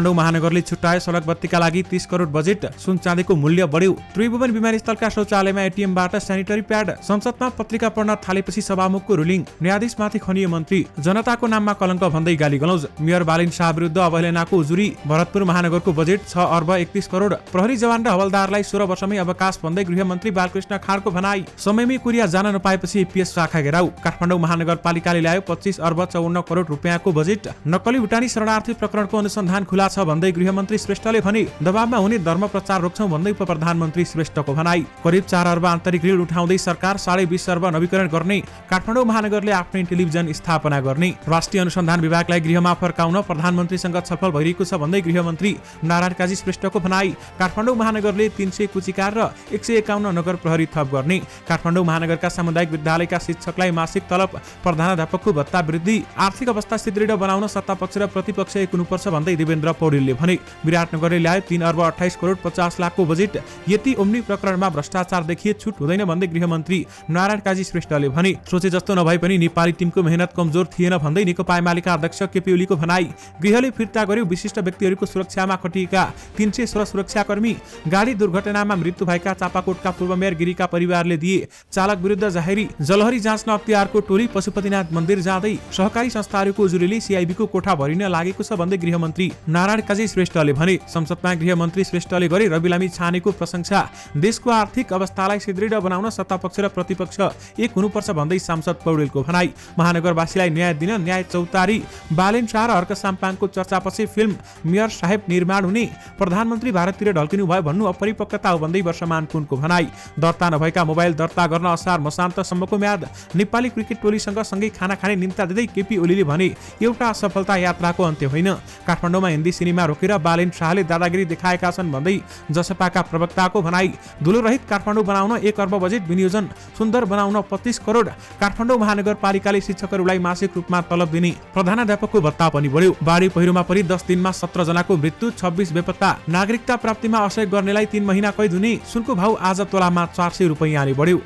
काठमाडौँ महानगरले छुट्याए सडक बत्तीका लागि 30 करोड बजेट। सुन चाँदीको मूल्य बढ्यो। त्रिभुवन विमानस्थलका शौचालयमा एटीएमबाट सेनिटरी प्याड। संसदमा पत्रिका पढ्न थालेपछि सभामुखको रुलिङ। न्यायाधीशमाथि खनिए मन्त्री। जनताको नाममा कलङ्क भन्दै गालीगलौज। मेयर बालिन शाह विरुद्ध अवहेलनाको उजुरी। भरतपुर महानगरको बजेट 6 अर्ब 31 करोड। प्रहरी जवान र हवलदारलाई 16 वर्षमै अवकाश भन्दै गृहमन्त्री बालकृष्ण खाँडको भनाई। समयमै कोरिया जान नपाएपछि एपीएस शाखा घेराउ। काठमाडौँ महानगरपालिकाले ल्यायो 25 अर्ब 54 करोड रुपियाँको बजेट। नक्कली भुटानी शरणार्थी प्रकरणको अनुसन्धान खुला छ भन्दै गृहमन्त्री श्रेष्ठले भने। दबावमा हुने धर्म प्रचार रोक्छौं भन्दै उपप्रधानमन्त्री श्रेष्ठको भनाई। करिब 4 अर्ब आन्तरिक ऋण उठाउँदै सरकार 20.5 अर्ब नवीकरण गर्ने। काठमाडौँ महानगरले आफ्नै टेलिभिजन स्थापना गर्ने। राष्ट्रिय अनुसन्धान विभागलाई गृहमा फर्काउन प्रधानमन्त्रीसँग छलफल भइरहेको छ भन्दै गृहमन्त्री नारायण काजी श्रेष्ठको भनाई। काठमाडौँ महानगरले 300 कुचिकार र 151 नगर प्रहरी थप गर्ने। काठमाडौँ महानगरका सामुदायिक विद्यालयका शिक्षकलाई मासिक तलब। प्रधानाध्यापकको भत्ता वृद्धि। आर्थिक अवस्था सुदृढ बनाउन सत्तापक्ष र प्रतिपक्ष एक हुनुपर्छ भन्दै देवेन्द्र पौडेलले भने। विराटनगरले ल्यायो 3 अर्ब 28 करोड 50 लाखको बजेट। यति ओम्नी प्रकरणमा भ्रष्टाचार देखिए छुट हुँदैन भन्दै गृहमन्त्री नारायण काजी श्रेष्ठले भने। सोचे जस्तो नभए पनि नेपाली टिमको मेहनत कमजोर थिएन भन्दै नेकपा एमालेका अध्यक्ष केपी ओलीको भनाई। गृहले फिर्ता गर्यो विशिष्ट व्यक्तिहरूको सुरक्षामा खटिएका 316 सुरक्षाकर्मी। गाडी दुर्घटनामा मृत्यु भएका चापाकोटका पूर्व मेयर गिरीका परिवारले दिए चालक विरुद्ध जाहेरी। जलहरी जाँच्न अख्तियारको टोली पशुपतिनाथ मन्दिर जाँदै सहकारी संस्थाहरूको उजुरीले सीआईबीको कोठा भरिन लागेको छ भन्दै गृहमन्त्री नारायण काजी श्रेष्ठले भने। संसदमा गृहमन्त्री श्रेष्ठले गरे रवि लामी छानेको प्रशंसा। देशको आर्थिक अवस्थालाई सुदृढ बनाउन सत्तापक्ष र प्रतिपक्ष एक हुनुपर्छ भन्दै सांसद पौडेलको भनाई। महानगरवासीलाई न्याय दिन न्याय चौतारी। बालेन शाह र हर्क साम्पाङको चर्चापछि फिल्म मेयर साहेब निर्माण हुने। प्रधानमन्त्री भारततिर ढल्किनु भयो भन्नु अपरिपक्वता हो भन्दै वर्षमान कुनको भनाई। दर्ता नभएका मोबाइल दर्ता गर्न असार मसान्तसम्मको म्याद। नेपाली क्रिकेट टोलीसँग सँगै खाना खाने निम्ता दिँदै केपी ओलीले भने एउटा असफलता यात्राको अन्त्य होइन। काठमाडौँमा हिन्दी सिनेमा रोकेर बालेन शाहले दादागिरी देखाएका छन् भन्दै जसपाका प्रवक्ताको भनाई। धुलोरहित काठमाडौँ बनाउन 1 अर्ब बजेट विनियोजन। सुन्दर बनाउन 25 करोड। काठमाडौँ महानगरपालिकाले शिक्षकहरूलाई मासिक रूपमा तलब दिने। प्रधानाध्यापकको भत्ता पनि बढ्यो। बाढी पहिरोमा परि 10 दिनमा 17 जनाको मृत्यु 26 बेपत्ता। नागरिकता प्राप्तिमा असहयोग गर्नेलाई 3 महिना कैद हुने। सुनको भाउ आज तोलामा 400 रुपैयाँले बढ्यो।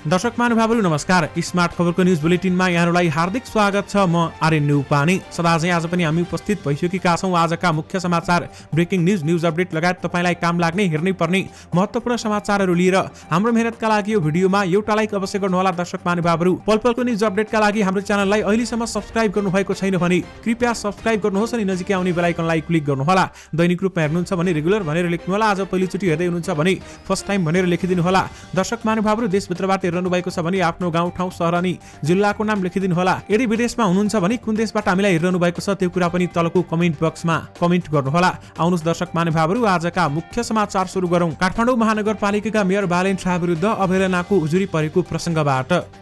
दर्शक महानुभावहरू नमस्कार। स्मार्ट खबरको न्युज बुलेटिनमा यहाँहरूलाई हार्दिक स्वागत छ। म आर्यन न्युपाने। सदा चाहिँ आज पनि हामी उपस्थित भइसकेका छौँ आजका मुख्य समाचार, ब्रेकिङ न्युज अपडेट लगायत तपाईँलाई काम लाग्ने हेर्नै पर्ने महत्त्वपूर्ण समाचारहरू लिएर हाम्रो मेहनतका लागि यो भिडियोमा एउटा लाइक अवश्य गर्नुहोला। दर्शक महानुभावहरू पलपलको न्युज अपडेटका लागि हाम्रो च्यानललाई अहिलेसम्म सब्स्क्राइब गर्नुभएको छैन भने कृपया सब्स्क्राइब गर्नुहोस् अनि नजिकै आउने बेल आइकनलाई क्लिक गर्नुहोला। दैनिक रूपमा हेर्नुहुन्छ भने रेगुलर भनेर लेख्नुहोला। आज पहिलोचोटि हेर्दै हुनुहुन्छ भने फर्स्ट टाइम भनेर लेखिदिनुहोला। दर्शक महानुभावहरू देशभित्रबाट हेर्नु भएको छ भने आफ्नो गाउँ ठाउँ सहर अनि जिल्लाको नाम लेखिदिनु होला। यदि विदेशमा हुनुहुन्छ भने कुन देशबाट हामीलाई हेरिरहनु भएको छ त्यो कुरा पनि तलको कमेन्ट बक्समा कमेन्ट गर्नुहोला। आउनुहोस् दर्शक महानुभावहरू आजका मुख्य समाचार सुरु गरौँ। काठमाडौँ महानगरपालिकाका मेयर बालेन शाह विरुद्ध अवहेलनाको उजुरी परेको प्रसङ्गबाट।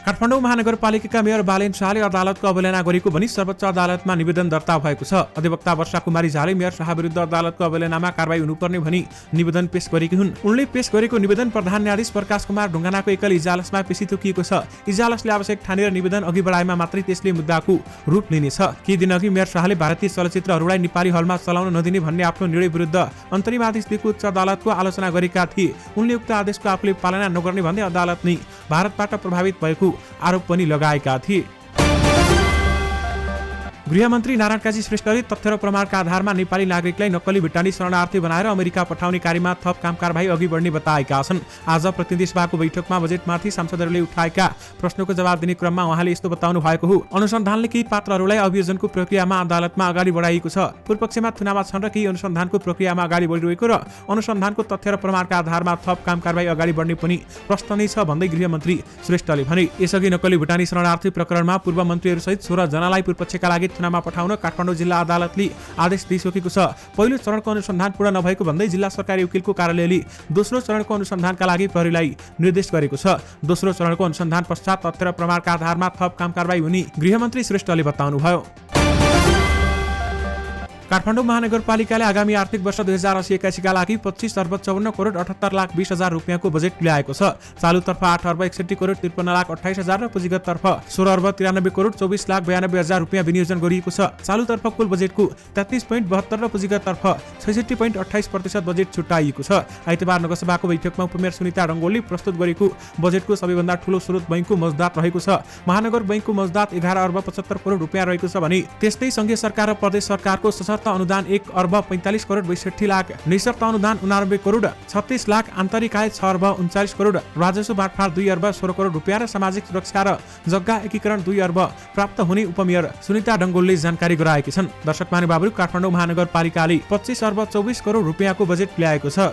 काठमाडौँ महानगरपालिकाका मेयर बालेन शाहले अदालतको अवहेलना गरेको भनी सर्वोच्च अदालतमा निवेदन दर्ता भएको छ। अधिवक्ता वर्षा कुमारी झाले मेयर शाह विरुद्ध अदालतको अवहेलनामा कारबाही हुनुपर्ने भनी निवेदन पेश गरेकी हुन्। उनले पेश गरेको निवेदन प्रधान न्यायाधीश प्रकाश कुमार ढुङ्गानाको एकल इजलासमा पेशी तोकिएको छ। इजलासले आवश्यक ठानेर निवेदन अघि बढाएमा मात्रै त्यसले मुद्दाको रूप लिनेछ। केही दिनअघि मेयर शाहले भारतीय चलचित्रहरूलाई नेपाली हलमा चलाउन नदिने भन्ने आफ्नो निर्णय विरुद्ध अन्तरिम आदेश दिएको उच्च अदालतको आलोचना गरेका थिए। उनले उक्त आदेशको आफूले पालना नगर्ने भन्दै अदालत नै भारतबाट प्रभावित भएको आरोप पनि लगाएका थिए। गृहमन्त्री नारायण काजी श्रेष्ठले तथ्य र प्रमाणका आधारमा नेपाली नागरिकलाई नक्कली भुटानी शरणार्थी बनाएर अमेरिका पठाउने कार्यमा थप काम कारबाही अघि बढ्ने बताएका छन्। आज प्रतिनिधि सभाको बैठकमा बजेटमाथि सांसदहरूले उठाएका प्रश्नको जवाब दिने क्रममा उहाँले यस्तो बताउनु भएको हो। अनुसन्धानले केही पात्रहरूलाई अभियोजनको प्रक्रियामा अदालतमा अगाडि बढाइएको छ। पूर्वपक्षमा थुनामा छन् र केही अनुसन्धानको प्रक्रियामा अगाडि बढिरहेको र अनुसन्धानको तथ्य र प्रमाणका आधारमा थप काम कारबाही अगाडि बढ्ने पनि प्रश्न नै छ भन्दै गृहमन्त्री श्रेष्ठले भने। यसअघि नक्कली भुटानी शरणार्थी प्रकरणमा पूर्व मन्त्रीहरूसहित 16 जनालाई पूर्वपक्षका लागि थुनामा पठाउन काठमाडौँ जिल्ला अदालतले आदेश दिइसकेको छ। पहिलो चरणको अनुसन्धान पूर्ण नभएको भन्दै जिल्ला सरकारी वकिलको कार्यालयले दोस्रो चरणको अनुसन्धानका लागि प्रहरीलाई निर्देश गरेको छ। दोस्रो चरणको अनुसन्धान पश्चात तथ्य र प्रमाणका आधारमा थप काम कारबाही हुने गृहमन्त्री श्रेष्ठले बताउनुभयो। काठमाडौँ महानगरपालिकाले आगामी आर्थिक वर्ष 2080-81 का लागि 25 अर्ब 54 करोड 78 लाख 20 हजार रुपियाँको बजेट ल्याएको छ। चालुतर्फ 8 अर्ब 61 करोड 53 लाख 28 हजार र पुँजीगततर्फ 16 अर्ब 93 करोड 24 लाख 92 हजार रुपियाँ विनियोजन गरिएको छ। चालुतर्फ कुल बजेटको 33.72 र पुँजीगततर्फ 66.28% बजेट छुट्याइएको छ। आइतबार नगरसभाको बैठकमा उपमेयर सुनिता डङ्गोलले प्रस्तुत गरेको बजेटको सबैभन्दा ठूलो स्रोत बैंकको मौजदात रहेको छ। महानगर बैंकको मौजदात 11 अर्ब 75 करोड रुपियाँ रहेको छ भने त्यस्तै संघीय सरकार र प्रदेश सरकारको सशर्त अनुदान 1 अर्ब 45 करोड 62 लाख, निशर्त अनुदान 89 करोड 36 लाख, आन्तरिक आय 6 अर्ब 39 करोड, राजस्व बाँडफाँड 2 अर्ब 16 करोड रुपियाँ र सामाजिक सुरक्षा र जग्गा एकीकरण 2 अर्ब प्राप्त हुने उपमेयर सुनिता डङ्गोलले जानकारी गराएकी छन्। दर्शक महानुभावहरू, काठमाडौँ महानगरपालिकाले 25 अर्ब 24 करोड रुपियाँको बजेट ल्याएको छ।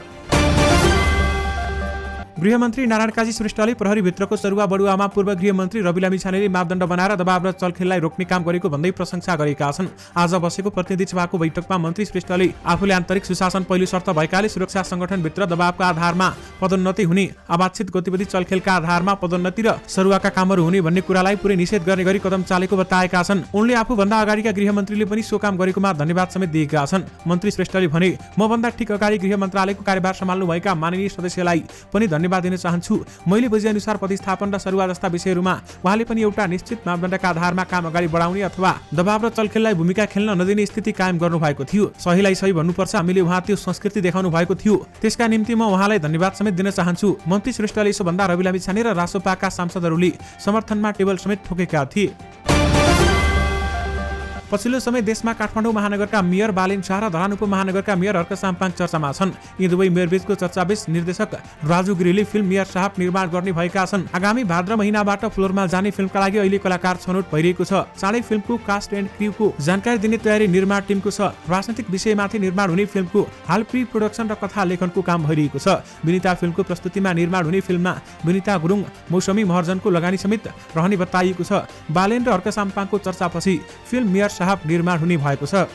गृहमन्त्री नारायण काजी श्रेष्ठले प्रहरीभित्रको सरुवा बडुवामा पूर्व गृहमन्त्री रवि लामिछानेले मापदण्ड बनाएर दबाव र चलखेललाई रोक्ने काम गरेको भन्दै प्रशंसा गरेका छन्। आज बसेको प्रतिनिधि सभाको बैठकमा मन्त्री श्रेष्ठले आफूले आन्तरिक सुशासन पहिलो शर्त भएकाले सुरक्षा संगठनभित्र दबावका आधारमा पदोन्नति हुने, अवांछित गतिविधि चलखेलका आधारमा पदोन्नति र सरुवाका कामहरू हुने भन्ने कुरालाई पुरै निषेध गर्ने गरी कदम चालेको बताएका छन्। उनले आफूभन्दा अगाडिका गृहमन्त्रीले पनि सो काम गरेकोमा धन्यवाद समेत दिएका छन्। मन्त्री श्रेष्ठले भने, मभन्दा ठिक अगाडि गृह मन्त्रालयको कार्यभार सम्हाल्नुभएका माननीय सदस्यलाई पनि धन्यवाद दिन चाहन्छु। मैले बुझेअनुसार प्रतिस्थापन र सरुवा जस्ता विषयहरूमा उहाँले पनि एउटा निश्चित मापदण्डका आधारमा काम अगाडि बढाउने अथवा दबाव र चलखेललाई भूमिका खेल्न नदिने स्थिति कायम गर्नु भएको थियो। सहीलाई सही भन्नुपर्छ, हामीले उहाँ त्यो संस्कृति देखाउनु भएको थियो। त्यसका निम्ति म उहाँलाई धन्यवाद समेत दिन चाहन्छु। मन्त्री श्रेष्ठले यसोभन्दा रवि लामिछाने र रासोपाका सांसदहरूले समर्थनमा टेबल समेत ठोकेका थिए। पछिल्लो समय देशमा काठमाडौँ महानगरका मेयर बालेन शाह र धरान उपमहानगरका मेयर हर्क साम्पाङ चर्चामा छन्। यी दुवै मेयरबीचको चर्चाबीच निर्देशक राजु गिरीले फिल्म मेयर साहब निर्माण गर्ने भएका छन्। आगामी भाद्र महिनाबाट फ्लोरमा जाने फिल्मका लागि अहिले कलाकार छनौट भइरहेको छ। चाँडै फिल्मको कास्ट एन्ड क्र्यूको जानकारी दिने तयारी निर्माण टिमको छ। राजनैतिक विषयमाथि निर्माण हुने फिल्मको हाल प्री प्रोडक्सन र कथा लेखनको काम भइरहेको छ। विनिता फिल्मको प्रस्तुतिमा निर्माण हुने फिल्ममा विनिता गुरुङ, मौसमी महर्जनको लगानी समेत रहने बताइएको छ। बालेन र हर्क साम्पाङको चर्चापछि फिल्म मेयर साहब निर्माण हुने भएको छ।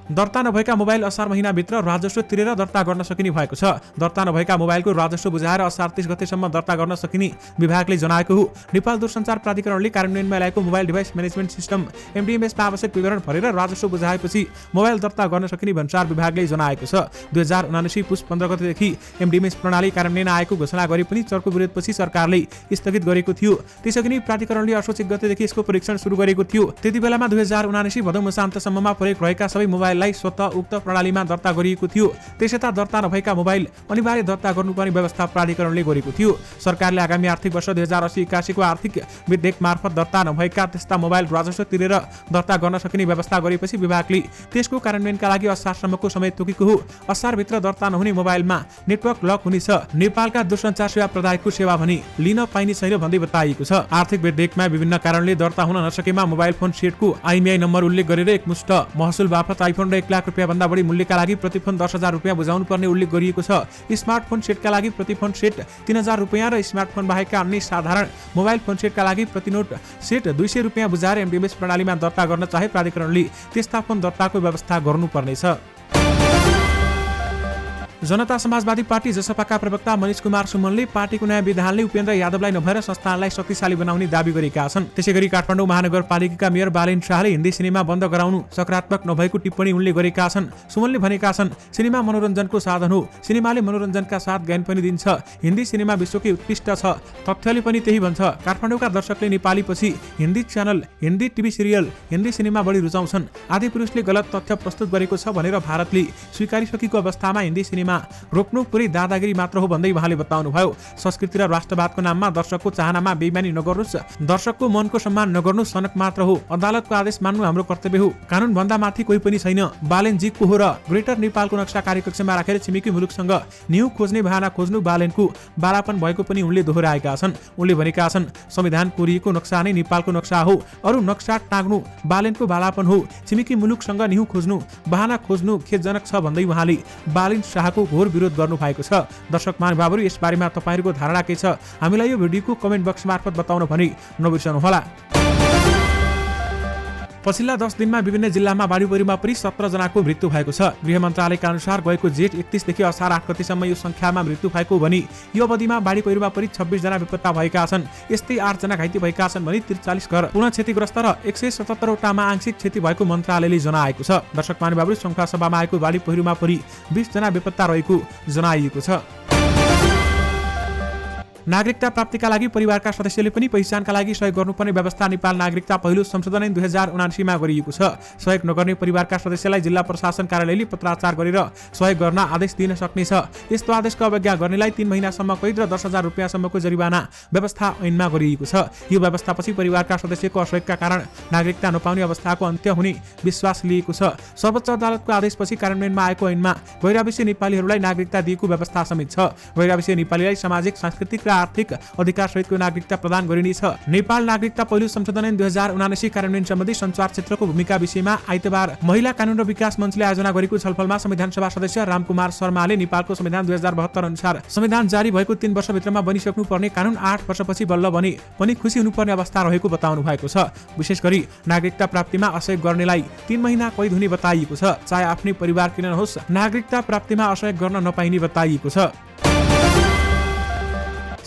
दर्ता नभएका मोबाइल असार महिनाभित्र राजस्व तिरेर दर्ता गर्न सकिने भएको छ। दर्ता नभएका मोबाइलको राजस्व बुझाएर असार 30 गतेसम्म दर्ता गर्न सकिने विभागले जनाएको हो। नेपाल दूरसञ्चार प्राधिकरणले कार्यान्वयनमा ल्याएको मोबाइल डिभाइस म्यानेजमेन्ट सिस्टम MDMS-मा आवश्यक विवरण भरेर राजस्व बुझाएपछि मोबाइल दर्ता गर्न सकिने भन्सार विभागले जनाएको छ। 2079 पुस 15 गतेदेखि MDMS प्रणाली कार्यान्वयन आएको घोषणा गरे पनि चर्को विरोधपछि सरकारले स्थगित गरेको थियो। त्यसैगरी प्राधिकरणले असोज 1 गतेदेखि यसको परीक्षण सुरु गरेको थियो। त्यति बेलामा 2079 भदौ मसान्तसम्ममा प्रयोग रहेका सबै मोबाइल स्वतः उक्त प्रणालीमा दर्ता गरिएको थियो। त्यसैता दर्ता नभएका मोबाइल अनिवार्य दर्ता गर्नुपर्ने व्यवस्था प्राधिकरणले गरेको थियो। सरकारले आगामी आर्थिक वर्ष 2080-81 को आर्थिक विधेयक मार्फत दर्ता नभएका त्यस्ता मोबाइल राजस्व तिरेर दर्ता गर्न सकिने व्यवस्था गरेपछि विभागले त्यसको कार्यान्वयनका लागि असारसम्मको समय तोकेको हो। असारभित्र दर्ता नहुने मोबाइलमा नेटवर्क लक हुनेछ। नेपालका दूरसञ्चार सेवा प्रदायकको सेवा भने लिन पाइने छैन भन्दै बताइएको छ। आर्थिक विधेयकमा विभिन्न कारणले दर्ता हुन नसकेमा मोबाइल फोन सेटको IMEI नम्बर उल्लेख गरेर एकमुष्ट महसुल बापत आइफोन र 1 लाख रुपियाँ भन्दा बढी मूल्यका लागि प्रति फोन 10,000 रुपियाँ बुझाउनु पर्ने उल्लेख गरिएको छ। स्मार्टफोन सेटका लागि प्रति फोन सेट 3,000 रुपियाँ र स्मार्टफोन बाहेकका अन्य साधारण मोबाइल फोन सेटका लागि प्रति नोट सेट 200 रुपियाँ बुझाएर MDMS प्रणालीमा दर्ता गर्न चाहे प्राधिकरणले त्यस्ता फोन दर्ताको व्यवस्था गर्नुपर्नेछ। जनता समाजवादी पार्टी जसपाका प्रवक्ता मनिष कुमार सुमनले पार्टीको नयाँ विधानले उपेन्द्र यादवलाई नभएर संस्थानलाई शक्तिशाली बनाउने दावी गरेका छन्। त्यसैगरी काठमाडौँ महानगरपालिकाका मेयर बालेन शाहले हिन्दी सिनेमा बन्द गराउनु सकारात्मक नभएको टिप्पणी उनले गरेका छन्। सुमनले भनेका छन्, सिनेमा मनोरञ्जनको साधन हो। सिनेमाले मनोरञ्जनका साथ ज्ञान पनि दिन्छ। हिन्दी सिनेमा विश्वकै उत्कृष्ट छ। तथ्यले पनि त्यही भन्छ। काठमाडौँका दर्शकले नेपाली पछि Hindi channel, Hindi TV serial, Hindi cinema बढी रुचाउँछन्। आदिपुरुषले गलत तथ्य प्रस्तुत गरेको छ भनेर भारतले स्वीकारिसकेको अवस्थामा हिन्दी सिनेमा रोक्नु पुरै दादागिरी मात्र हो भन्दै उहाँले बताउनुभयो। संस्कृति र राष्ट्रवादको नाममा दर्शकको चाहनामा बेइमानी नगर्नुस्, दर्शकको मनको सम्मान नगर्नु सनक मात्र हो। अदालतको आदेश मान्नु हाम्रो कर्तव्य हो। कानुन भन्दा माथि कोही पनि छैन। बालेनजी को हो र ग्रेटर नेपालको नक्सा कार्यकक्षमा राखेर छिमेकी मुलुकसँग न्यू खोज्ने बहाना खोज्नु बालेनको बालापन भएको पनि उनले दोहोर्याएका छन्। उनले भनेका छन्, संविधान कोरिएको नक्सा नै नेपालको नक्सा हो। अरू नक्सा टाग्नु बालेनको बालापन हो। छिमेकी मुलुकसँग न्यू खोज्नु, बहाना खोज्नु खेदजनक छ भन्दै उहाँले बालेन शाहको घोर विरोध गर्नु भएको छ। दर्शक महानुभावहरू, यस बारेमा तपाईहरुको धारणा के छ? हामीलाई यो भिडियोको कमेन्ट बक्स मार्फत बताउन भने नबिर्सनुहोला। पछिल्ला 10 दिनमा विभिन्न जिल्लामा बाढी पहिरोमा परि 17 जनाको मृत्यु भएको छ। गृह मन्त्रालयका अनुसार गएको जेठ 31 देखि असार 8 गतेसम्म यो संख्यामा मृत्यु भएको भनी यो अवधिमा बाढी पहिरोमा परि 26 जना बेपत्ता भएका छन्। यस्तै 8 जना घाइते भएका छन् भने 43 घर पूर्ण क्षतिग्रस्त र 177 वटामा आंशिक क्षति भएको मन्त्रालयले जनाएको छ। दर्शक महानुभावहरू, संखुवा सभामा आएको बाढी पहिरोमा परि 20 जना बेपत्ता रहेको जनाइएको छ। नागरिकता प्राप्तिका लागि परिवारका सदस्यले पनि पहिचानका लागि सहयोग गर्नुपर्ने व्यवस्था नेपाल नागरिकता पहिलो संशोधन ऐन 2079 मा गरिएको छ। सहयोग नगर्ने परिवारका सदस्यलाई जिल्ला प्रशासन कार्यालयले पत्राचार गरेर सहयोग गर्न आदेश दिन सक्नेछ। यस्तो आदेशको अवज्ञा गर्नेलाई 3 महिनासम्म कैद र 10,000 रुपियाँसम्मको जरिवाना व्यवस्था ऐनमा गरिएको छ। यो व्यवस्थापछि परिवारका सदस्यको असहयोगका कारण नागरिकता नपाउने अवस्थाको अन्त्य हुने विश्वास लिएको छ। सर्वोच्च अदालतको आदेशपछि कार्यान्वयनमा आएको ऐनमा गैरआवासीय नेपालीहरूलाई नागरिकता दिएको व्यवस्था समेत छ। गैरआवासीय नेपालीलाई सामाजिक, सांस्कृतिक र आर्थिक अधिकार सहितको नागरिकता प्रदान गरिनेछ। नेपाल नागरिकता पहिलो संशोधन ऐन 2079 कार्यान्वयन सम्बन्धी सञ्चार क्षेत्रको भूमिका विषयमा आइतबार महिला कानून र विकास मञ्चले आयोजना गरेको छलफलमा संविधान सभा सदस्य रामकुमार शर्माले नेपालको संविधान 2072 अनुसार संविधान जारी भएको 3 वर्षभित्रमा बनिसक्नु पर्ने कानून 8 वर्षपछि बल्ल बने पनि खुसी हुनुपर्ने अवस्था रहेको बताउनु भएको छ। विशेष गरी नागरिकता प्राप्तिमा असहयोग गर्नेलाई 3 महिना कैद हुने बताइएको छ। चाहे आफ्नै परिवार किन नहोस्, नागरिकता प्राप्तिमा असहयोग गर्न नपाइने बताइएको छ।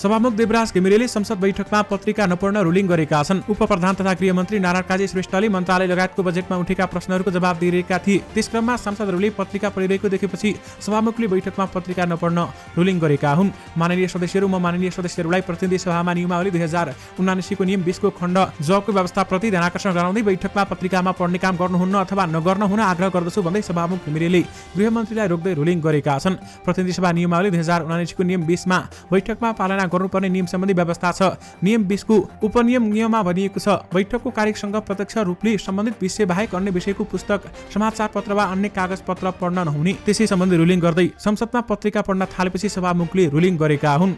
सभामुख देवराज घिमिरेले संसद बैठकमा पत्रिका नपढ्न रुलिङ गरेका छन्। उपप्रधान तथा गृहमन्त्री नारायण काजी श्रेष्ठले मन्त्रालय लगायतको बजेटमा उठेका प्रश्नहरूको जवाब दिइरहेका थिए। त्यस क्रममा सांसदहरूले पत्रिका पढिरहेको देखेपछि सभामुखले बैठकमा पत्रिका नपढ्न रुलिङ गरेका हुन्। माननीय सदस्यहरू, म माननीय सदस्यहरूलाई प्रतिनिधि सभामा नियमावली 2079 को नियम 20 को खण्ड ज को व्यवस्थाप्रति ध्यानाकर्षण गराउँदै बैठकमा पत्रिकामा पढ्ने काम गर्नुहुन्न अथवा नगर्न हुन आग्रह गर्दछु भन्दै सभामुख घिमिरेले गृहमन्त्रीलाई रोक्दै रुलिङ गरेका छन्। प्रतिनिधि सभा नियमावली 2079 को नियम 20 मा बैठकमा पालना गर्नुपर्ने नियम सम्बन्धी व्यवस्था छ। नियम 20 को उपनियम नियममा भनिएको छ, बैठकको कार्यसँग प्रत्यक्ष रूपले सम्बन्धित विषय बाहेक अन्य विषयको पुस्तक, समाचार पत्र वा अन्य कागज पत्र पढ्न नहुने। त्यसै सम्बन्धी रुलिङ गर्दै संसदमा पत्रिका पढ्न थालेपछि सभामुखले रुलिङ गरेका हुन्।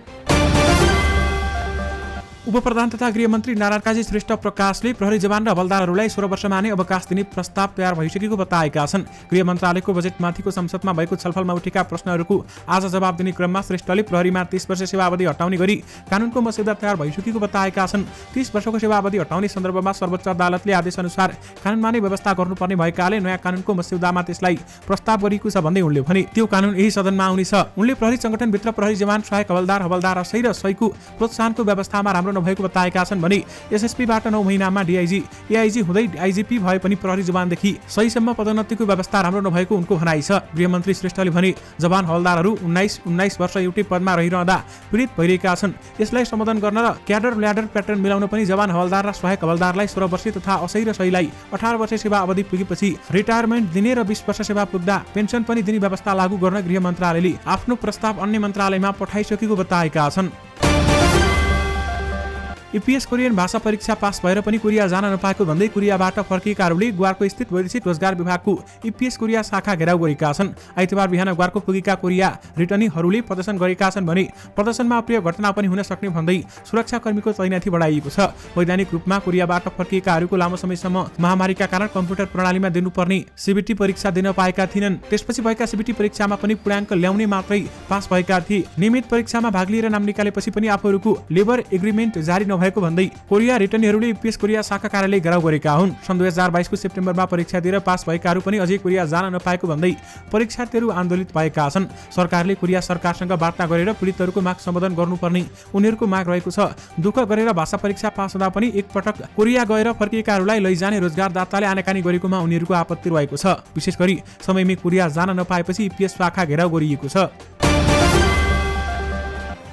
उपप्रधान तथा गृहमन्त्री नारायण काजी श्रेष्ठ प्रकाशले प्रहरी जवान र हवलदारहरूलाई 16 वर्षमा नै अवकाश दिने प्रस्ताव तयार भइसकेको बताएका छन्। गृह मन्त्रालयको बजेटमाथिको संसदमा भएको छलफलमा उठेका प्रश्नहरूको आज जवाब दिने क्रममा श्रेष्ठले प्रहरीमा 30 वर्ष सेवा अवधि हटाउने गरी कानूनको मस्यौदा तयार भइसकेको बताएका छन्। 30 वर्षको सेवा अवधि हटाउने सन्दर्भमा सर्वोच्च अदालतले आदेश अनुसार कानूनमा नै व्यवस्था गर्नुपर्ने भएकाले नयाँ कानूनको मस्यौदामा त्यसलाई प्रस्ताव गरिएको छ भन्दै उनले भने त्यो कानून यही सदनमा आउनेछ। उनले प्रहरी संगठनभित्र प्रहरी जवान, सहायक हवलदार सही र सहीको प्रोत्साहनको व्यवस्थामा राम्रो नभएको बताएका छन् भने एसएसपीबाट 9 महिनामा डीआईजी, एआईजी हुँदै आईजीपी भए पनि प्रहरी जवानदेखि सहीसम्म पदोन्नतिको व्यवस्था राम्रो नभएको उनको भनाइ छ। गृहमन्त्री श्रेष्ठले भने जवान हवलदारहरू 19 वर्ष एउटै पदमा रहिरहँदा पीडित भइरहेका छन्। यसलाई सम्बोधन गर्न र क्याडर ल्याडर प्याटर्न मिलाउन पनि जवान हवलदार र सहायक हवलदारलाई 16 वर्ष तथा असही र सहीलाई 18 वर्ष सेवा अवधि पुगेपछि रिटायरमेन्ट दिने र 20 वर्ष सेवा पुग्दा पेन्सन पनि दिने व्यवस्था लागू गर्न गृह मन्त्रालयले आफ्नो प्रस्ताव अन्य मन्त्रालयमा पठाइसकेको बताएका छन्। ईपीएस कोरियन भाषा परीक्षा पास भएर पनि कोरिया जान नपाएको भन्दै कोरियाबाट फर्किएकाहरूले ग्वारको स्थित वैदेशिक रोजगार विभागको ईपीएस कोरिया शाखा घेराउ गरेका छन्। आइतबार बिहान ग्वारको पुगेका कोरिया रिटर्नीहरूले प्रदर्शन गरेका छन् भने प्रदर्शनमा अप्रिय घटना पनि हुन सक्ने भन्दै सुरक्षाकर्मीको तैनाथी बढाइएको छ। वैधानिक रूपमा कोरियाबाट फर्किएकाहरूको लामो समयसम्म महामारीका कारण कम्प्युटर प्रणालीमा दिनुपर्ने सीबीटी परीक्षा दिन पाएका थिएनन्। त्यसपछि भएका सीबीटी परीक्षामा पनि पूर्णाङ्क ल्याउने मात्रै पास भएका थिए। नियमित परीक्षामा भाग लिएर नाम निकालेपछि पनि आफूहरूको लेबर एग्रिमेन्ट जारी भएको भन्दै कोरिया रिटर्नीहरूले ईपीएस कोरिया शाखा कार्यालय घेराउ गरेका हुन्। सन् 2022 को सेप्टेम्बरमा परीक्षा दिएर पास भएकाहरू पनि अझै कोरिया जान नपाएको भन्दै परीक्षार्थीहरू आन्दोलित भएका छन्। सरकारले कोरिया सरकारसँग वार्ता गरेर पीडितहरूको माग सम्बोधन गर्नुपर्ने उनीहरूको माग रहेको छ। दुःख गरेर भाषा परीक्षा पास हुँदा पनि एकपटक कोरिया गएर फर्किएकाहरूलाई लैजाने रोजगारदाताले आनाकानी गरेकोमा उनीहरूको आपत्ति रहेको छ। विशेष गरी समयमै कोरिया जान नपाएपछि ईपीएस शाखा घेराउ गरिएको छ।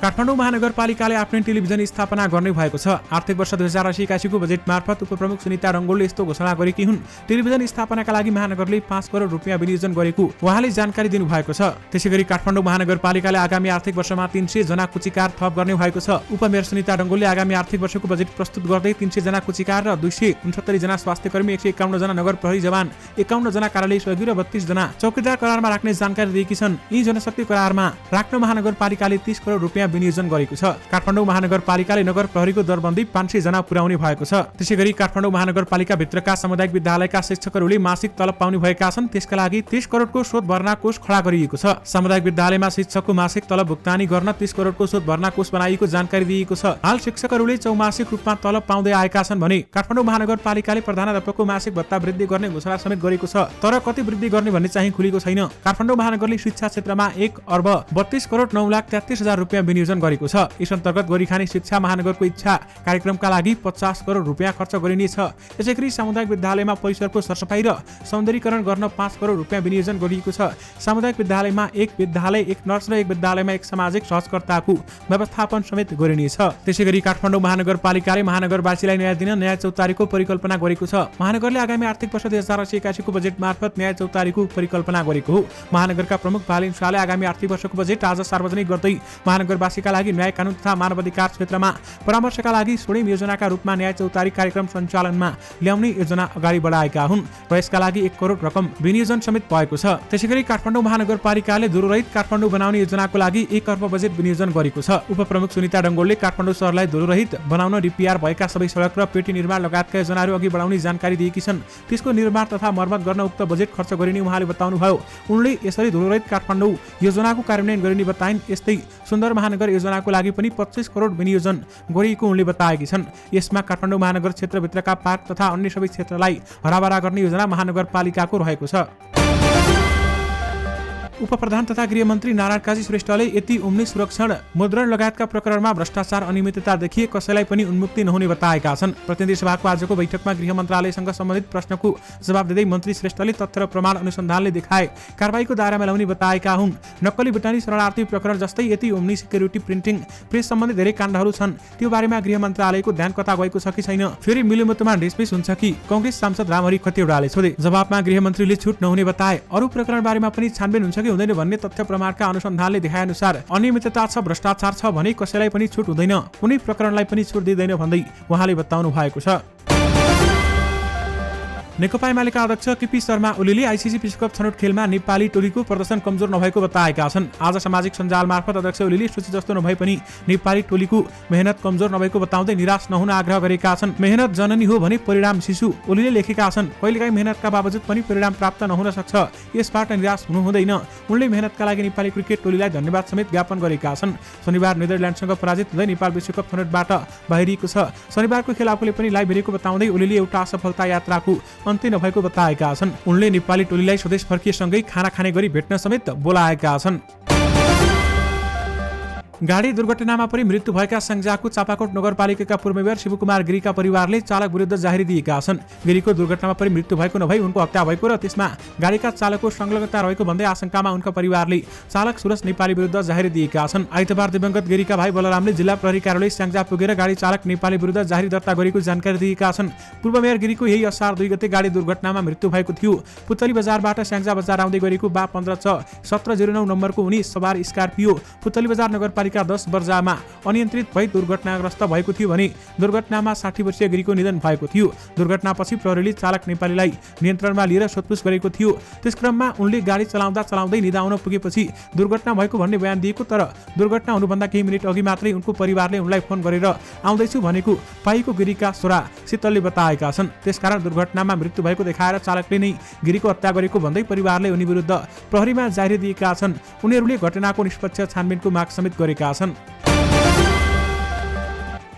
काठमाडौँ महानगरपालिकाले आफ्नै टेलिभिजन स्थापना गर्ने भएको छ। आर्थिक वर्ष 2080-81 को बजेट मार्फत उपप्रमुख सुनिता रङ्गोलले यस्तो घोषणा गरेकी हुन्। टेलिभिजन स्थापनाका लागि महानगरले 5 करोड रुपियाँ विनियोजन गरेको उहाँले जानकारी दिनुभएको छ। त्यसैगरी काठमाडौँ महानगरपालिकाले आगामी आर्थिक वर्षमा 300 जना कुचिकार थप गर्ने भएको छ। उपमेयर सुनिता रङ्गोलले आगामी आर्थिक वर्षको बजेट प्रस्तुत गर्दै 300 जना कुचिकार र 269 जना स्वास्थ्यकर्मी, 151 जना नगर प्रहरी जवान, 51 जना कार्यालय सहयोगी र 32 जना चौकीदार करारमा राख्ने जानकारी दिएकी छन्। यी जनशक्ति करारमा राख्न महानगरपालिकाले 30 करोड रुपियाँ विनियोजन गरेको छ। काठमाडौँ महानगरपालिकाले नगर प्रहरीको दरबन्दी 500 जना पुर्याउने भएको छ। त्यसैगरी काठमाडौँ महानगरपालिका भित्रका सामुदायिक विद्यालयका शिक्षकहरूले मासिक तलब पाउने भएका छन्। त्यसका लागि 30 करोडको शोध भर्ना कोष खडा गरिएको छ। सामुदायिक विद्यालयमा शिक्षकको मासिक तलब भुक्तानी गर्न 30 करोडको शोध भर्ना कोष बनाइएको जानकारी दिएको छ। हाल शिक्षकहरूले चौमासिक रूपमा तलब पाउँदै आएका छन् भने काठमाडौँ महानगरपालिकाले प्रधानाध्यापकको मासिक भत्ता वृद्धि गर्ने घोषणा समेत गरेको छ। तर कति वृद्धि गर्ने भन्ने चाहिँ खुलेको छैन। काठमाडौँ महानगरले शिक्षा क्षेत्रमा 1,32,09,33,000 रुपियाँ विनियोजन गरेको छ। यस अन्तर्गत गोरीखानी शिक्षा महानगरको इच्छा कार्यक्रमका लागि 50 करोड रुपियाँ खर्च गरिनेछ। यसैगरी सामुदायिक विद्यालयमा परिसरको सरसफाई र सौन्दर्यीकरण गर्न 5 करोड रुपियाँ विनियोजन गरिएको छ। सामुदायिक विद्यालयमा एक विद्यालय, एक नर्स र एक विद्यालयमा एक सामाजिक सहजकर्ताको व्यवस्थापन समेत गरिनेछ। त्यसैगरी काठमाडौँ महानगरपालिकाले महानगरवासीलाई न्याय दिन न्याय चौतारीको परिकल्पना गरेको छ। महानगरले आगामी आर्थिक वर्ष 2080-81 को बजेट मार्फत न्याय चौतारीको परिकल्पना गरेको हो। महानगरका प्रमुख बालिन शाहले आगामी आर्थिक वर्षको बजेट आज सार्वजनिक गर्दै महानगरवासीका लागि न्याय कानून तथा मानवाधिकार क्षेत्रमा परामर्शका लागि स्वर्णिम योजनाका रूपमा न्याय चौतारी कार्यक्रम सञ्चालनमा ल्याउने योजना अगाडि बढाएका हुन् र यसका लागि 1 करोड रकम विनियोजन समेत भएको छ। त्यसैगरी काठमाडौँ महानगरपालिकाले धुलोरहित काठमाडौँ बनाउने योजनाको लागि 1 अर्ब बजेट विनियोजन गरेको छ। उपप्रमुख सुनिता डङ्गोलले काठमाडौँ सहरलाई धुलोरहित बनाउन रिपेयर भएका सबै सडक र पेटी निर्माण लगायतका योजनाहरू अघि बढाउने जानकारी दिएकी छन्। त्यसको निर्माण तथा मर्मत गर्न उक्त बजेट खर्च गरिने उहाँले बताउनुभयो। उनले यसरी धुलोरहित काठमाडौँ योजनाको कार्यान्वयन गरिने बताइन्। यस्तै सुन्दर महानगर योजनाको लागि पनि 25 करोड विनियोजन गरिएको उनले बताएकी छन्। यसमा काठमाडौँ महानगर क्षेत्रभित्रका पार्क तथा अन्य सबै क्षेत्रलाई हराभरा गर्ने योजना महानगरपालिकाको रहेको छ। उपप्रधान तथा गृहमन्त्री नारायण काजी श्रेष्ठले यति उम्ने सुरक्षण मुद्रण लगायतका प्रकरणमा भ्रष्टाचार अनियमितता देखिए कसैलाई पनि उन्मुक्ति नहुने बताएका छन्। प्रतिनिधि सभाको आजको बैठकमा गृह मन्त्रालयसँग सम्बन्धित प्रश्नको जवाब दिँदै मन्त्री श्रेष्ठले तथ्य र प्रमाण अनुसन्धानले देखाए कारबाहीको दायरामा ल्याउने बताएका हुन्। नक्कली भुटानी शरणार्थी प्रकरण जस्तै यति उम्नी सिक्युरिटी प्रिन्टिङ प्रेस सम्बन्धी धेरै काण्डहरू छन्। त्यो बारेमा गृह मन्त्रालयको ध्यान कता गएको छ कि छैन, फेरि मिलेमुतोमा ढिसपिस हुन्छ कि, कांग्रेस सांसद रामहरि खतिवडाले सोधे। जवाबमा गृहमन्त्रीले छुट नहुने बताए। अरू प्रकरण बारेमा पनि छानबिन हुन्छ हुँदैन भन्ने तथ्य प्रमाणका अनुसन्धानले देखाए अनुसार अनियमितता छ, भ्रष्टाचार छ भने कसैलाई पनि छुट हुँदैन, कुनै प्रकरणलाई पनि छुट दिँदैन भन्दै उहाँले बताउनु भएको छ। नेकपा एमालेका अध्यक्ष केपी शर्मा ओलीले आईसीसी विश्वकप छनौट खेलमा नेपाली टोलीको प्रदर्शन कमजोर नभएको बताएका छन्। आज सामाजिक सञ्जाल मार्फत अध्यक्ष ओलीले सूची जस्तो नभए पनि नेपाली टोलीको मेहनत कमजोर नभएको बताउँदै निराश नहुन आग्रह गरेका छन्। मेहनत जननी हो भने परिणाम शिशु ओलीले लेखेका छन्। कहिलेकाहीँ मेहनतका बावजुद पनि परिणाम प्राप्त नहुन सक्छ, यसबाट निराश हुनु हुँदैन। उनले मेहनतका लागि नेपाली क्रिकेट टोलीलाई धन्यवाद समेत ज्ञापन गरेका छन्। शनिबार नेदरल्यान्डसँग पराजित हुँदै नेपाल विश्वकप छनौटबाट बाहिरिएको छ। शनिबारको खेल आफूले पनि लाइभ हेरेको बताउँदै ओलीले एउटा असफलता यात्राको अन्त्य नभएको बताएका छन्। उनले नेपाली टोलीलाई स्वदेश फर्किएसँगै खाना खाने गरी भेट्न समेत बोलाएका छन्। गाडी दुर्घटनामा परि मृत्यु भएका स्याङ्जाको चापाकोट नगरपालिकाका पूर्व मेयर शिवकुमार गिरीका परिवारले चालक विरुद्ध जाहेरी दिएका छन्। गिरीको दुर्घटनामा परि मृत्यु भएको नभई उनको हत्या भएको र त्यसमा गाडीका चालकको संलग्नता रहेको भन्दै आशंकामा उनका परिवारले चालक सुरज नेपाली विरुद्ध जाहेरी दिएका छन्। आइतबार दिवंगत गिरीका भाइ बलरामले जिल्ला प्रहरी कार्यालय स्याङ्जा पुगेर गाडी चालक नेपाली विरुद्ध जाहेरी दर्ता गरेको जानकारी दिएका छन्। पूर्व मेयर गिरीको यही असार 2 गते गाडी दुर्घटनामा मृत्यु भएको थियो। पुतली बजारबाट स्याङ्जा बजार आउँदै गरेको 15/6/1709 नम्बरको उनी सवार स्कर्पियो पुतली बजार नगरपालिका 10 वर्षमा अनियन्त्रित भई दुर्घटनाग्रस्त भएको थियो भने दुर्घटनामा 60 वर्षीय गिरीको निधन भएको थियो। दुर्घटनापछि प्रहरीले चालक नेपालीलाई नियन्त्रणमा लिएर सोधपुछ गरेको थियो। त्यसक्रममा उनले गाडी चलाउँदै निदाउन पुगेपछि दुर्घटना भएको भन्ने बयान दिएको, तर दुर्घटना हुनुभन्दा केही मिनेट अघि मात्रै उनको परिवारले उनलाई फोन गरेर आउँदैछु भनेको पाइको गिरीका छोरा शीतलले बताएका छन्। त्यसकारण दुर्घटनामा मृत्यु भएको देखाएर चालकले नै गिरीको हत्या गरेको भन्दै परिवारले उनी विरुद्ध प्रहरीमा जाहेरी दिएका छन्। उनीहरूले घटनाको निष्पक्ष छानबिनको माग समेत गरेका छन्।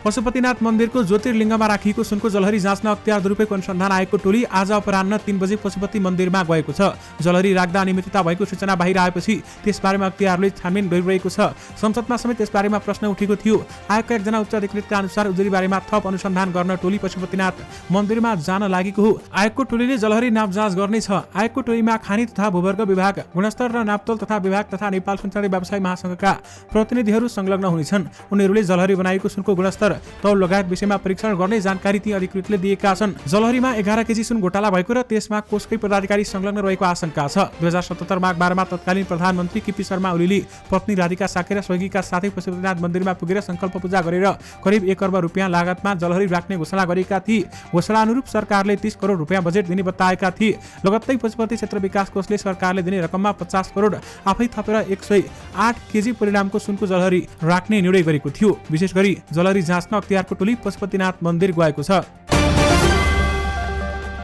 पशुपतिनाथ मन्दिरको ज्योतिर्लिङ्गमा राखिएको सुनको जलहरी जाँच्न अख्तियार दुरुपयोग अनुसन्धान आयोगको टोली आज अपराह्न 3 बजे पशुपति मन्दिरमा गएको छ। जलहरी राख्दा अनियमितता भएको सूचना बाहिर आएपछि त्यसबारेमा अख्तियारले छानबिन गरिरहेको छ। संसदमा समेत त्यसबारेमा प्रश्न उठेको थियो। आयोगका एकजना उच्च अधिकृतका अनुसार उजुरीबारेमा थप अनुसन्धान गर्न टोली पशुपतिनाथ मन्दिरमा जान लागेको हो। आयोगको टोलीले जलहरी नाप जाँच गर्नेछ। आयोगको टोलीमा खानी तथा भूवर्ग विभाग, गुणस्तर र नापतोल तथा विभाग तथा नेपाल सुनचाँदी व्यवसाय महासंघका प्रतिनिधिहरू संलग्न हुनेछन्। उनीहरूले जलहरी बनाएको सुनको गुणस्तर दर तौल लगायत विषयमा परीक्षण गर्ने जानकारी ती अधिकृतले दिएका छन्। जलहरीमा 11 केजी सुन घोटाला भएको र त्यसमा कोषकै पदाधिकारी संलग्न रहेको आशंका छ। 2077 माघ 12 मा तत्कालीन प्रधानमन्त्री केपी शर्मा ओलीले पत्नी राधिका साकेर सहयोगीका साथै पशुपतिनाथ मन्दिरमा पुगेर संकल्प पूजा गरेर करिब 1 अर्ब रुपियाँ लागतमा जलहरी राख्ने घोषणा गरेका थिए। घोषणा अनुरूप सरकारले 30 करोड रुपियाँ बजेट दिने बताएका थिए। लगत्तै पशुपति क्षेत्र विकास कोषले सरकारले दिने रकममा 50 करोड आफै थपेर 108 केजी परिणामको सुनको जलहरी राख्ने निर्णय गरेको थियो। विशेष गरी जलहरी जाँच्न अख्तियारको टोली पशुपतिनाथ मन्दिर गएको छ।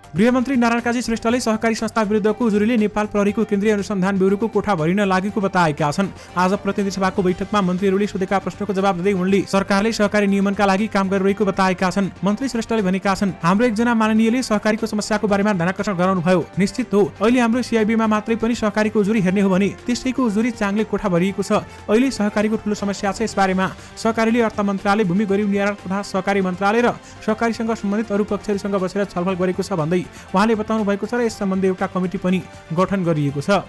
गृहमन्त्री नारायण काजी श्रेष्ठले सहकारी संस्था विरुद्धको जुरीले नेपाल प्रहरीको केन्द्रीय अनुसन्धान ब्युरोको कोठा भरिन लागेको बताएका छन्। आज प्रतिनिधि सभाको बैठकमा मन्त्रीहरूले सोधेका प्रश्नको जवाब दिँदै उनले सरकारले सहकारी नियमनका लागि काम गरिरहेको बताएका छन्। मन्त्री श्रेष्ठले भनेका छन्, हाम्रो एकजना माननीयले सहकारीको समस्याको बारेमा ध्यानाकर्षण गराउनुभयो। निश्चित हो, अहिले हाम्रो सिआइबीमा मात्रै पनि सहकारीको उजुरी हेर्ने हो भने त्यसैको उजुरी चाङले कोठा भरिएको छ। अहिले सहकारीको ठूलो समस्या छ। यसबारेमा सहकारीले अर्थ मन्त्रालय, भूमि गरीब न्याय तथा सहकारी मन्त्रालय र सहकारीसँग सम्बन्धित अरू पक्षहरूसँग बसेर छलफल गरेको छ भन्दै उहाँले बताउनु भएको छ र यस सम्बन्धी एउटा कमिटी पनि गठन गरिएको छ।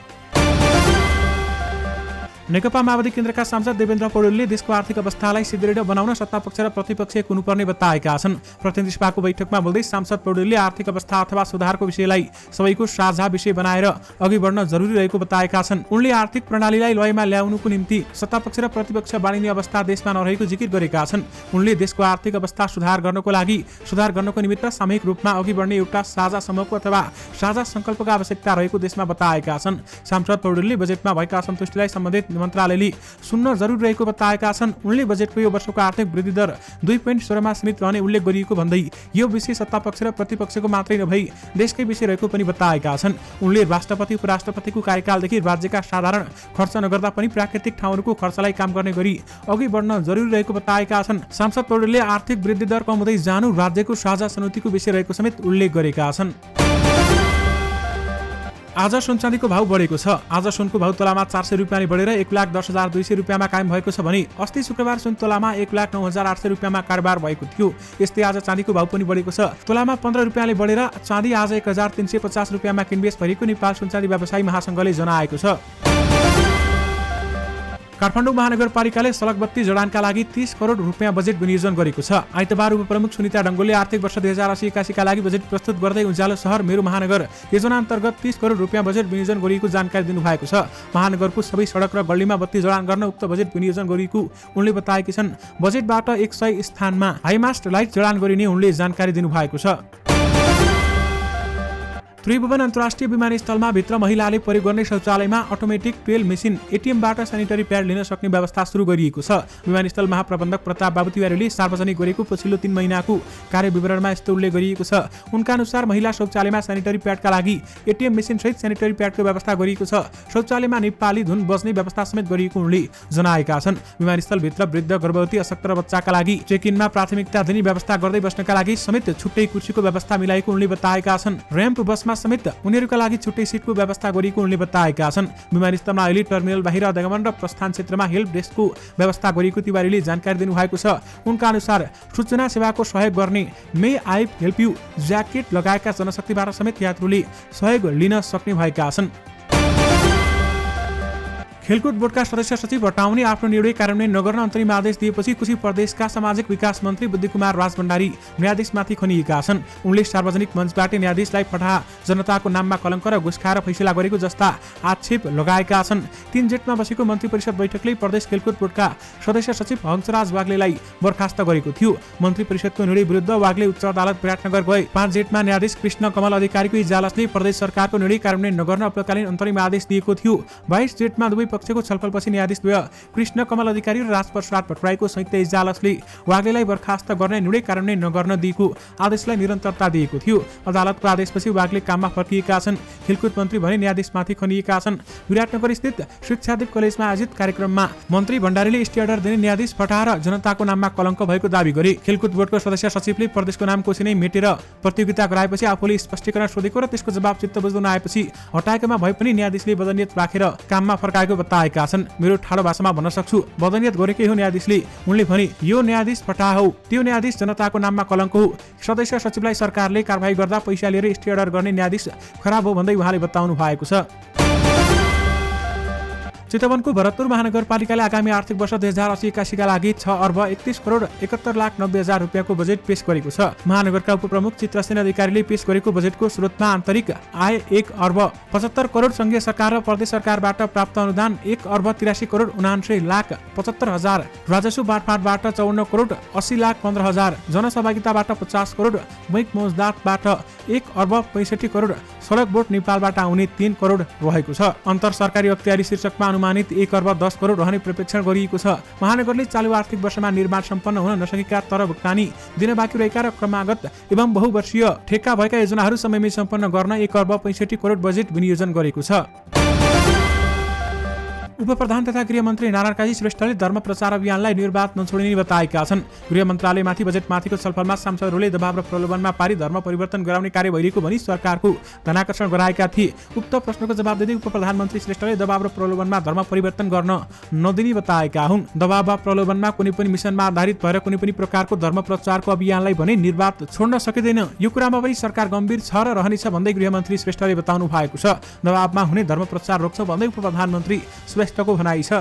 नेकपा माओवादी केन्द्रका सांसद देवेन्द्र पौडेलले देशको आर्थिक अवस्थालाई सुदृढ बनाउन सत्तापक्ष र प्रतिपक्ष हुनुपर्ने बताएका छन्। प्रतिनिधि सभाको बैठकमा बोल्दै सांसद पौडेलले आर्थिक अवस्था अथवा सुधारको विषयलाई सबैको साझा विषय बनाएर अघि बढ्न जरुरी रहेको बताएका छन्। उनले आर्थिक प्रणालीलाई लयमा ल्याउनुको निम्ति सत्तापक्ष र प्रतिपक्ष बाँडिने अवस्था देशमा नरहेको जिकिर गरेका छन्। उनले देशको आर्थिक अवस्था सुधार गर्नको निमित्त सामूहिक रूपमा अघि बढ्ने एउटा साझा समूहको अथवा साझा संकल्पको आवश्यकता रहेको देशमा बताएका छन्। सांसद पौडेलले बजेटमा भएका असन्तुष्टिलाई सम्बन्धित मन्त्रालयले सुन्न जरुरी रहेको बताएका छन्। उनले बजेटको यो वर्षको आर्थिक वृद्धि दर 2.16 मा सीमित रहने उल्लेख गरिएको भन्दै यो विषय सत्तापक्ष र प्रतिपक्षको मात्रै नभई देशकै विषय रहेको पनि बताएका छन्। उनले राष्ट्रपति उपराष्ट्रपतिको कार्यकालदेखि राज्यका साधारण खर्च नगर्दा पनि प्राकृतिक ठाउँहरूको खर्चलाई काम गर्ने गरी अघि बढ्न जरुरी रहेको बताएका छन्। सांसद पौडेलले आर्थिक वृद्धि दर कम हुँदै जानु राज्यको साझा चुनौतीको विषय रहेको समेत उल्लेख गरेका छन्। आज सुन चाँदीको भाउ बढेको छ। आज सुनको भाउ तोलामा 400 रुपियाँले बढेर 1,10,200 रुपियाँमा कायम भएको छ भने अस्ति शुक्रबार सुन तोलामा 1,09,800 रुपियाँमा कारोबार भएको थियो। यस्तै आज चाँदीको भाउ पनि बढेको छ। तोलामा 15 रुपियाँले बढेर चाँदी आज 1,350 रुपियाँमा किनबेच भएको नेपाल सुन चाँदी व्यवसायी महासंघले जनाएको छ। काठमाडौँ महानगरपालिकाले सडक बत्ती जडानका लागि 30 करोड रुपियाँ बजेट विनियोजन गरेको छ। आइतबार उपप्रमुख सुनिता डङ्गोलले आर्थिक वर्ष 2080-81 का लागि बजेट प्रस्तुत गर्दै उज्यालो शहर मेरो महानगर योजना अन्तर्गत 30 करोड रुपियाँ बजेट विनियोजन गरिएको जानकारी दिनुभएको छ। महानगरको सबै सडक र गल्लीमा बत्ती जडान गर्न उक्त बजेट विनियोजन गरिएको उनले बताएकी छन्। बजेटबाट 100 स्थानमा हाइमास्ट लाइट जडान गरिने उनले जानकारी दिनुभएको छ। त्रिभुवन अन्तर्राष्ट्रिय विमानस्थलमा भित्र महिलाले प्रयोग गर्ने शौचालयमा अटोमेटिक टेल मेसिन एटिएमबाट सेनिटरी प्याड लिन सक्ने व्यवस्था सुरु गरिएको छ। विमानस्थल महाप्रबन्धक प्रताप बाबु तिवारीले सार्वजनिक गरेको पछिल्लो 3 महिनाको कार्य विवरणमा यस्तो उल्लेख गरिएको छ। उनका अनुसार महिला शौचालयमा सेनिटरी प्याडका लागि एटिएम मेसिन सहित सेनिटरी प्याडको व्यवस्था गरिएको छ। शौचालयमा नेपाली धुन बज्ने व्यवस्था समेत गरिएको उनले जनाएका छन्। विमानस्थलभित्र वृद्ध, गर्भवती, अशक्त र बच्चाका लागि चेक-इनमा प्राथमिकता दिने व्यवस्था गर्दै बस्नका लागि समेत छुट्टै कुर्सीको व्यवस्था मिलाएको उनले बताएका छन्। र्याम्प बसमा समेत उनीहरूका लागि छुट्टै सिटको व्यवस्था गरिएको उनले बताएका छन्। विमानस्थलमा अहिले टर्मिनल बाहिर आगमन र प्रस्थान क्षेत्रमा हेल्प डेस्कको व्यवस्था गरिएको तिवारीले जानकारी दिनुभएको छ। उनका अनुसार सूचना सेवाको सहयोग गर्ने मे आई हेल्प यू ज्याकेट लगाएका जनशक्तिबाट समेत यात्रुले सहयोग लिन सक्ने भएका छन्। खेलकुद बोर्डका सदस्य सचिव हटाउने आफ्नो निर्णय कार्यान्वयन नगर्न अन्तरिम आदेश दिएपछि कुशी प्रदेशका सामाजिक विकास मन्त्री बुद्धिकुमार राजभण्डारी न्यायाधीशमाथि खनिएका छन्। उनले सार्वजनिक मञ्चबाट न्यायाधीशलाई फटाहा, जनताको नाममा कलङ्क र घुस खाएर फैसला गरेको जस्ता आक्षेप लगाएका छन्। 3 जेठमा बसेको मन्त्री परिषद बैठकले प्रदेश खेलकुद बोर्डका सदस्य सचिव हंसराज वाग्लेलाई बर्खास्त गरेको थियो। मन्त्री परिषदको निर्णय विरुद्ध वाग्ले उच्च अदालत विराटनगर गए। 5 जेठमा न्यायाधीश कृष्ण कमल अधिकारीको इजलासले प्रदेश सरकारको निर्णय कार्यान्वयन नगर्न आपतकालीन अन्तरिम आदेश दिएको थियो। 22 जेठमा दुवै पक्षको छलफलपछि न्यायाधीश कृष्ण कमल अधिकारी र राजप्रसाद भट्टराईको संयुक्त इजलासले वाग्लेलाई बर्खास्त गर्ने निर्णय कार्यान्वयन नगर्न दिएको आदेशलाई निरन्तरता दिएको थियो। अदालतको आदेशपछि वाग्ले काममा फर्किएका छन्। खेलकुद मन्त्री भने न्यायाधीशमाथि खनिएका छन्। विराटनगर स्थित शिक्षादीप कलेजमा आयोजित कार्यक्रममा मन्त्री भण्डारीले स्टे अर्डर दिने न्यायाधीश फटाहा र जनताको नाममा कलङ्क भएको दावी गरे। खेलकुद बोर्डको सदस्य सचिवले प्रदेशको नाम कोसिनै मेटेर प्रतियोगिता गराएपछि आफूले स्पष्टीकरण सोधेको र त्यसको जवाब चित्त बुझ्न आएपछि हटाएकोमा भए पनि न्यायाधीशले बदनियत राखेर काममा फर्काएको बताएका छन्। मेरो ठाडो भाषामा भन्न सक्छु, बदनियत गरेकै हो न्यायाधीशले। उनले भने यो न्यायाधीश फटाहा हो, त्यो न्यायाधीश जनताको नाममा कलङ्क हो। सदस्य सचिवलाई सरकारले कारबाही गर्दा पैसा लिएर स्टे अर्डर गर्ने न्यायाधीश खराब हो भन्दै उहाँले बताउनु भएको छ। चितवनको भरतपुर महानगरपालिकाले आगामी आर्थिक वर्ष 2080-81 का लागि 6,31,91,000 रुपियाँको बजेट पेश गरेको छ। महानगरका उपप्रमुख चित्रसेन अधिकारीले पेश गरेको बजेटको स्रोतमा आन्तरिक आय 1,75,00,00,000 संघीय सरकार र प्रदेश सरकारबाट प्राप्त अनुदान 1,83,79,75,000, राजस्व बाँडफाँडबाट 54,80,15,000, जनसहभागिताबाट 50 करोड, बैङ्क मौजदातबाट 1,65 करोड, सडक बोर्ड नेपालबाट आउने 3 करोड रहेको छ। अन्तर सरकारी अख्तियारी शीर्षकमा अनुमानित 1,10 करोड रहने प्रक्षेपण गरिएको छ। महानगरले चालु आर्थिक वर्षमा निर्माण सम्पन्न हुन नसकेका तर भुक्तानी दिन बाँकी रहेका र क्रमागत एवं बहुवर्षीय ठेक्का भएका योजनाहरू समयमै सम्पन्न गर्न 1,65 करोड बजेट विनियोजन गरेको छ। उपप्रधान तथा गृहमन्त्री नारायण काजी श्रेष्ठले धर्म प्रचार अभियानलाई निर्वाध नछोडिने बताएका छन्। गृह मन्त्रालयमाथि बजेटमाथिको छलफलमा सांसदहरूले दबाव र प्रलोभनमा पारी धर्म परिवर्तन गराउने कार्य भइरहेको भनी सरकारको ध्यानाकर्षण गराएका थिए। उक्त प्रश्नको जवाब दिँदै उपप्रधानमन्त्री श्रेष्ठले दबाव र प्रलोभनमा धर्म परिवर्तन गर्न नदिने बताएका हुन्। दबाव वा प्रलोभनमा कुनै पनि मिसनमा आधारित भएर कुनै पनि प्रकारको धर्म प्रचारको अभियानलाई भने निर्वाध छोड्न सकिँदैन। यो कुरामा पनि सरकार गम्भीर छ र रहनेछ भन्दै गृहमन्त्री श्रेष्ठले बताउनु भएको छ। दबावमा हुने धर्म प्रचार रोक्छ भन्दै उपप्रधानमन्त्री श्रेष्ठको भनाइ छ।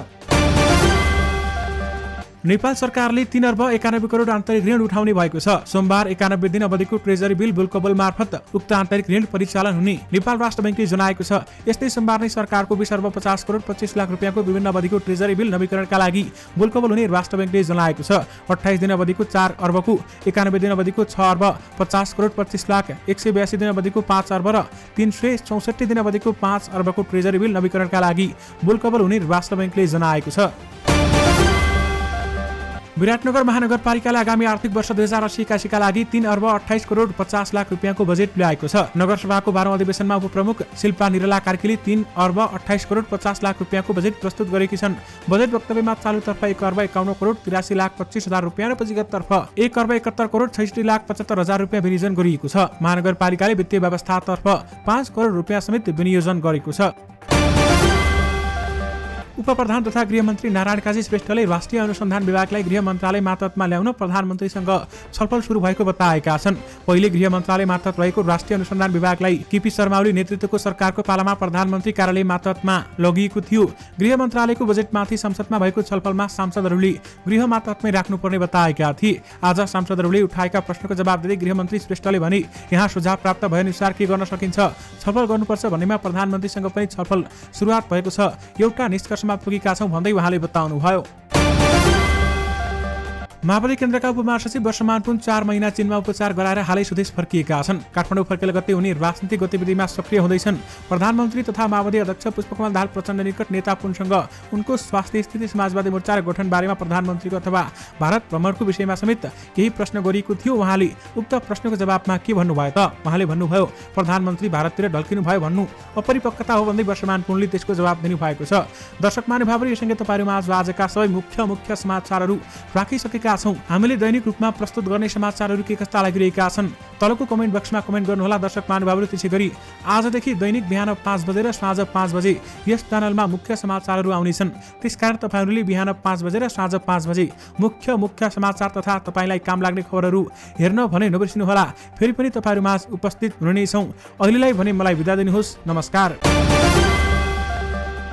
नेपाल सरकारले 3,91 करोड आन्तरिक ऋण उठाउने भएको छ। सोमबार 91 दिन अवधिको ट्रेजरी बिल बुल्कबल मार्फत उक्त आन्तरिक ऋण परिचालन हुने नेपाल राष्ट्र बैंकले जनाएको छ। यस्तै सोमबार नै सरकारको 20,50 करोड 25 लाख रुपियाँको विभिन्न अवधिको ट्रेजरी बिल नवीकरणका लागि बुल्कबल हुने राष्ट्र बैंकले जनाएको छ। 28 दिन अवधिको 4 अर्बको, 91 दिन अवधिको 6,50 करोड 25 लाख, 182 दिन अवधिको 5 अर्ब र 364 दिन अवधिको 5 अर्बको ट्रेजरी बिल नवीकरणका लागि बुल्कबल हुने राष्ट्र बैंकले जनाएको छ। विराटनगर महानगरपालिकाले आगामी आर्थिक वर्ष 2080-81 का लागि 3,28 करोड 50 लाख रुपियाँको बजेट ल्याएको छ। नगरसभाको 12औं अधिवेशनमा उपप्रमुख शिल्पा निरला कार्कीले 3,28 करोड 50 लाख रुपियाँको बजेट प्रस्तुत गरेकी छन्। बजेट वक्तव्यमा चालुतर्फ 1,51 करोड 83,25,000 रुपियाँ र पछिल्लोतर्फ 1,71 करोड 66,75,000 रुपियाँ विनियोजन गरिएको छ। महानगरपालिकाले वित्तीय व्यवस्थातर्फ 5 करोड रुपियाँ समेत विनियोजन गरेको छ। उपप्रधान तथा गृहमन्त्री नारायण काजी श्रेष्ठले राष्ट्रिय अनुसन्धान विभागलाई गृह मन्त्रालय मातहतमा ल्याउन प्रधानमन्त्रीसँग छलफल सुरु भएको बताएका छन्। पहिले गृह मन्त्रालय मातहत रहेको राष्ट्रिय अनुसन्धान विभागलाई केपी शर्मा ओली नेतृत्वको सरकारको पालामा प्रधानमन्त्री कार्यालय मातहतमा लगिएको थियो। गृह मन्त्रालयको बजेटमाथि संसदमा भएको छलफलमा सांसदहरूले गृह मातहतमै राख्नुपर्ने बताएका थिए। आज सांसदहरूले उठाएका प्रश्नको जवाब दिँदै गृहमन्त्री श्रेष्ठले भने यहाँ सुझाव प्राप्त भएअनुसार के गर्न सकिन्छ छलफल गर्नुपर्छ भन्नेमा प्रधानमन्त्रीसँग पनि छलफल सुरुवात भएको छ। एउटा निष्कर्ष पुगेका छौं भन्दै उहाँले बताउनुभयो। माओवादी केन्द्रका उपमहासचिव वर्षमान पुन 4 महिना चीनमा उपचार गराएर हालै स्वदेश फर्किएका छन्। काठमाडौँ फर्केर गते उनी राजनीतिक गतिविधिमा सक्रिय हुँदैछन्। प्रधानमन्त्री तथा माओवादी अध्यक्ष पुष्पकमल दाहाल प्रचण्ड निकट नेता पुनसँग उनको स्वास्थ्य स्थिति, समाजवादी मोर्चा र गठन बारेमा प्रधानमन्त्रीको अथवा भारत भ्रमणको विषयमा समेत केही प्रश्न गरिएको थियो। उहाँले उक्त प्रश्नको जवाबमा के भन्नुभयो त? उहाँले भन्नुभयो प्रधानमन्त्री भारततिर ढल्किनु भयो भन्नु अपरिपक्वता हो भन्दै वर्षमान पुनले त्यसको जवाब दिनुभएको छ। दर्शक महानुभावहरू, यससँगै तपाईँहरूमा आजका सबै मुख्य समाचारहरू राखिसकेका छौं। हामीले दैनिक रूपमा प्रस्तुत गर्ने समाचारहरू के कस्ता लागिरहेका छन् तलको कमेन्ट बक्समा कमेन्ट गर्नुहोला। दर्शक महानुभावहरू, त्यसैगरी आजदेखि दैनिक बिहान 5 बजे र साँझ 5 बजे यस च्यानलमा मुख्य समाचारहरू आउनेछन्। त्यसकारण तपाईँहरूले बिहान 5 बजे र साँझ 5 बजे मुख्य समाचार तथा तपाईँलाई काम लाग्ने खबरहरू हेर्न भने नबिर्सिनुहोला। फेरि पनि तपाईँहरूमा उपस्थित हुने छौं। अहिलेलाई भने मलाई बिदा दिनुहोस्। नमस्कार।